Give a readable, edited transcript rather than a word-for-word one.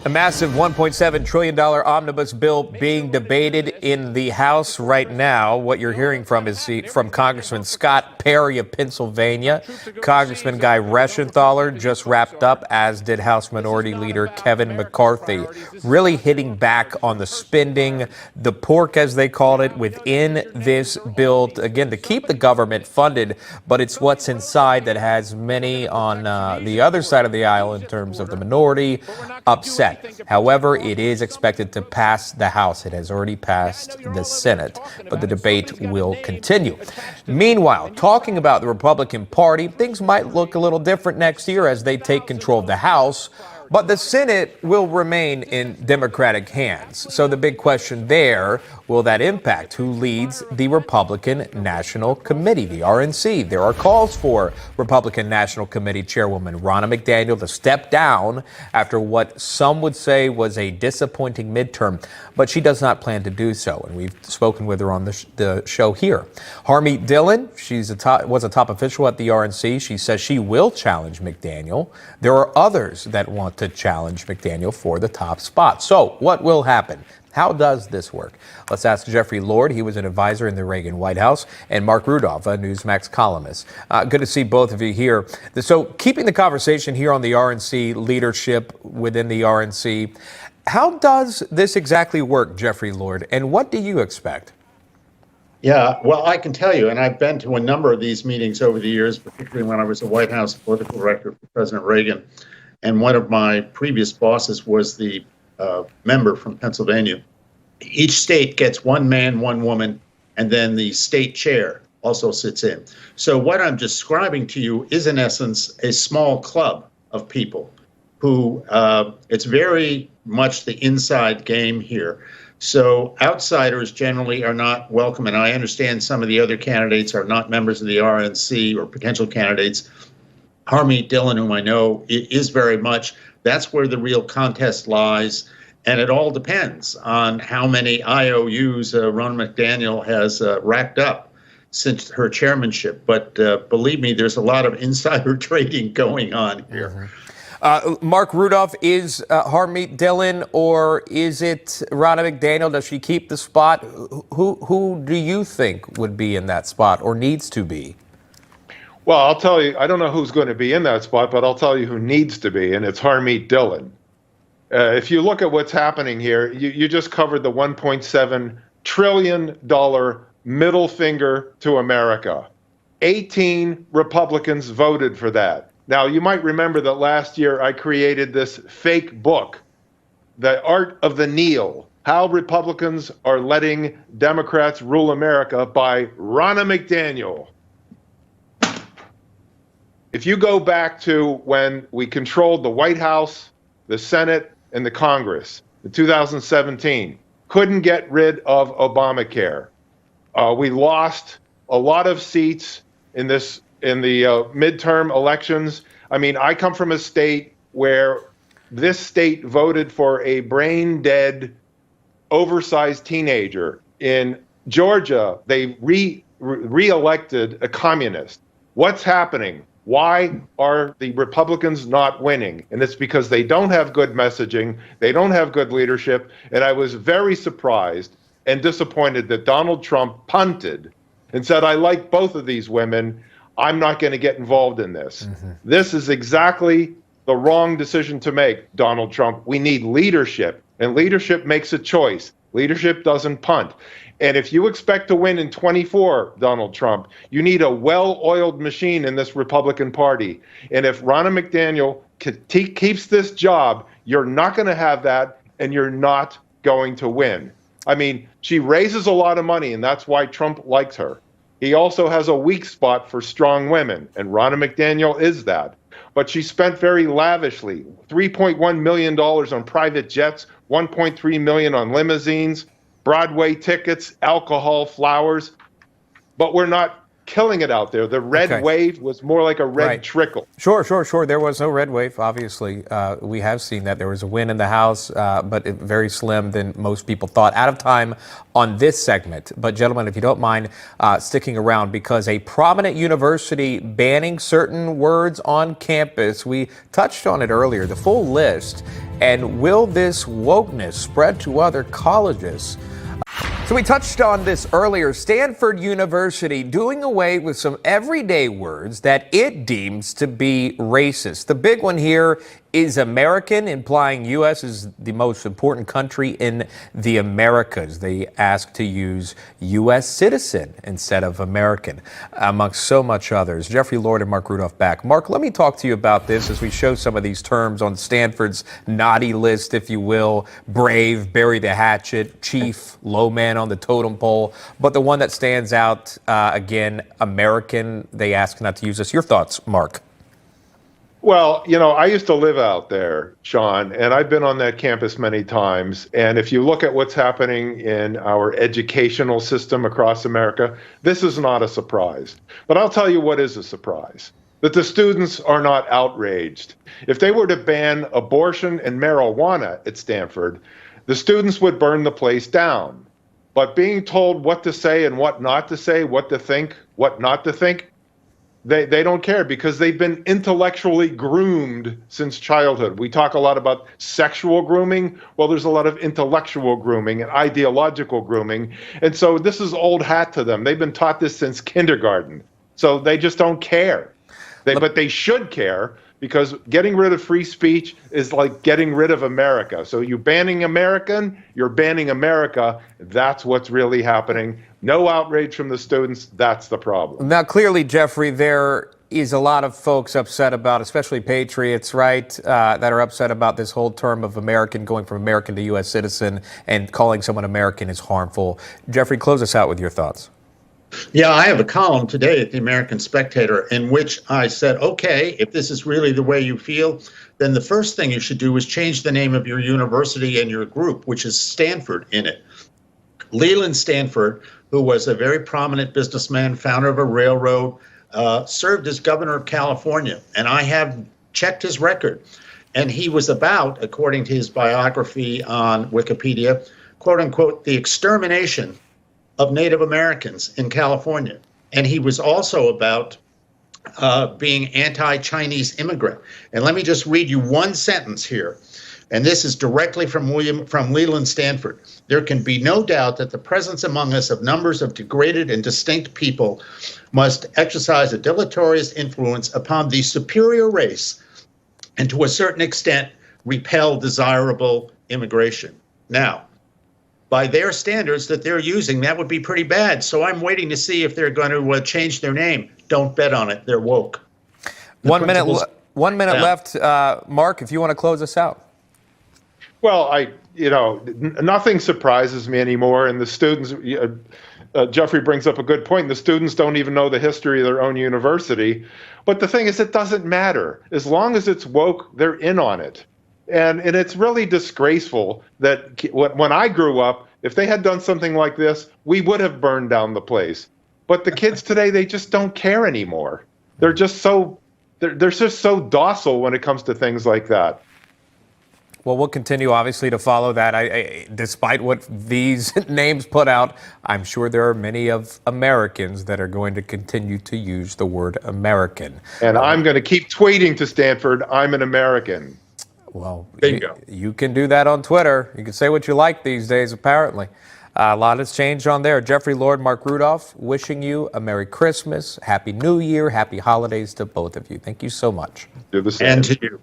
A massive $1.7 trillion omnibus bill being debated in the House right now. What you're hearing from is from Congressman Scott Perry of Pennsylvania. Congressman Guy Reschenthaler just wrapped up, as did House Minority Leader Kevin McCarthy, really hitting back on the spending, the pork, as they called it, within this bill, again, to keep the government funded. But it's what's inside that has many on the other side of the aisle in terms of the minority upset. However, it is expected to pass the House. It has already passed the Senate, but the debate will continue. Meanwhile, talking about the Republican Party, things might look a little different next year as they take control of the House, but the Senate will remain in Democratic hands. So the big question there, will that impact who leads the Republican National Committee, the RNC? There are calls for Republican National Committee Chairwoman Ronna McDaniel to step down after what some would say was a disappointing midterm, but she does not plan to do so, and we've spoken with her on the show here. Harmeet Dillon, was a top official at the RNC. She says she will challenge McDaniel. There are others that want to challenge McDaniel for the top spot. So what will happen? How does this work? Let's ask Jeffrey Lord. He was an advisor in the Reagan White House, and Marc Rudov, a Newsmax columnist. Good to see both of you here. So keeping the conversation here on the RNC, leadership within the RNC, how does this exactly work, Jeffrey Lord, and what do you expect? Yeah, well, I can tell you, and I've been to a number of these meetings over the years, particularly when I was a White House political director for President Reagan. And one of my previous bosses was the member from Pennsylvania. Each state gets one man, one woman, and then the state chair also sits in. So what I'm describing to you is, in essence, a small club of people who it's very much the inside game here. So outsiders generally are not welcome, and I understand some of the other candidates are not members of the RNC or potential candidates. Harmeet Dillon, whom I know, is very much. That's where the real contest lies, and it all depends on how many IOUs Ronna McDaniel has racked up since her chairmanship. But believe me, there's a lot of insider trading going on here. Marc Rudov, is Harmeet Dillon, or is it Ronna McDaniel? Does she keep the spot? Who do you think would be in that spot or needs to be? Well, I'll tell you, I don't know who's going to be in that spot, but I'll tell you who needs to be, and it's Harmeet Dillon. If you look at what's happening here, you just covered the $1.7 trillion middle finger to America. 18 Republicans voted for that. Now, you might remember that last year I created this fake book, The Art of the Kneel, How Republicans Are Letting Democrats Rule America, by Ronna McDaniel. If you go back to when we controlled the White House, the Senate, and the Congress in 2017, couldn't get rid of Obamacare. We lost a lot of seats in the midterm elections. I mean, I come from a state where this state voted for a brain-dead, oversized teenager. In Georgia, they re-elected a communist. What's happening? Why are the Republicans not winning? And it's because they don't have good messaging, they don't have good leadership, and I was very surprised and disappointed that Donald Trump punted and said, I like both of these women, I'm not going to get involved in this. This is exactly the wrong decision to make, Donald Trump. We need leadership, and leadership makes a choice. Leadership doesn't punt. And if you expect to win in 24, Donald Trump, you need a well-oiled machine in this Republican Party. And if Ronna McDaniel keeps this job, you're not going to have that, and you're not going to win. I mean, she raises a lot of money, and that's why Trump likes her. He also has a weak spot for strong women, and Ronna McDaniel is that. But she spent very lavishly, $3.1 million on private jets, $1.3 million on limousines, Broadway tickets, alcohol, flowers. But we're not killing it out there. The red Okay. wave was more like a red Right. trickle. Sure. There was no red wave, obviously. We have seen that. There was a win in the House, but very slim than most people thought. Out of time on this segment. But, gentlemen, if you don't mind sticking around, because a prominent university banning certain words on campus, we touched on it earlier, the full list. And will this wokeness spread to other colleges? So we touched on this earlier. Stanford University doing away with some everyday words that it deems to be racist. The big one here is American, implying U.S. is the most important country in the Americas. They ask to use U.S. citizen instead of American, amongst so much others. Jeffrey Lord and Marc Rudov back. Marc, let me talk to you about this as we show some of these terms on Stanford's naughty list, if you will. Brave, bury the hatchet, chief, low man on the totem pole. But the one that stands out, again, American, they ask not to use this. Your thoughts, Marc? Well, I used to live out there, Sean, and I've been on that campus many times. And if you look at what's happening in our educational system across America, this is not a surprise. But I'll tell you what is a surprise, that the students are not outraged. If they were to ban abortion and marijuana at Stanford, the students would burn the place down. But being told what to say and what not to say, what to think, what not to think, they don't care, because they've been intellectually groomed since childhood. We talk a lot about sexual grooming. Well, there's a lot of intellectual grooming and ideological grooming. And so this is old hat to them. They've been taught this since kindergarten. So they just don't care. But they should care, because getting rid of free speech is like getting rid of America. So you banning American, you're banning America. That's what's really happening. No outrage from the students. That's the problem. Now, clearly, Jeffrey, there is a lot of folks upset about, especially patriots, right, that are upset about this whole term of American, going from American to U.S. citizen, and calling someone American is harmful. Jeffrey, close us out with your thoughts. Yeah, I have a column today at the American Spectator in which I said, okay, if this is really the way you feel, then the first thing you should do is change the name of your university and your group, which is Stanford in it. Leland Stanford, who was a very prominent businessman, founder of a railroad, served as governor of California. And I have checked his record. And he was about, according to his biography on Wikipedia, quote unquote, the extermination of Native Americans in California. And he was also about being anti-Chinese immigrant. And let me just read you one sentence here. And this is directly from Leland Stanford. There can be no doubt that the presence among us of numbers of degraded and distinct people must exercise a deleterious influence upon the superior race, and to a certain extent repel desirable immigration. Now, by their standards that they're using, that would be pretty bad. So I'm waiting to see if they're going to change their name. Don't bet on it. They're woke. 1 minute left. Marc, if you want to close us out. Well, nothing surprises me anymore. And the students, Jeffrey brings up a good point. The students don't even know the history of their own university. But the thing is, it doesn't matter. As long as it's woke, they're in on it. And it's really disgraceful that when I grew up, if they had done something like this, we would have burned down the place. But the kids today, they just don't care anymore. They're just so docile when it comes to things like that. Well, we'll continue, obviously, to follow that. Despite what these names put out, I'm sure there are many of Americans that are going to continue to use the word American. And I'm going to keep tweeting to Stanford, I'm an American. Well, Bingo. You can do that on Twitter. You can say what you like these days, apparently. A lot has changed on there. Jeffrey Lord, Marc Rudov, wishing you a Merry Christmas, Happy New Year, Happy Holidays to both of you. Thank you so much. Do the same. And to you.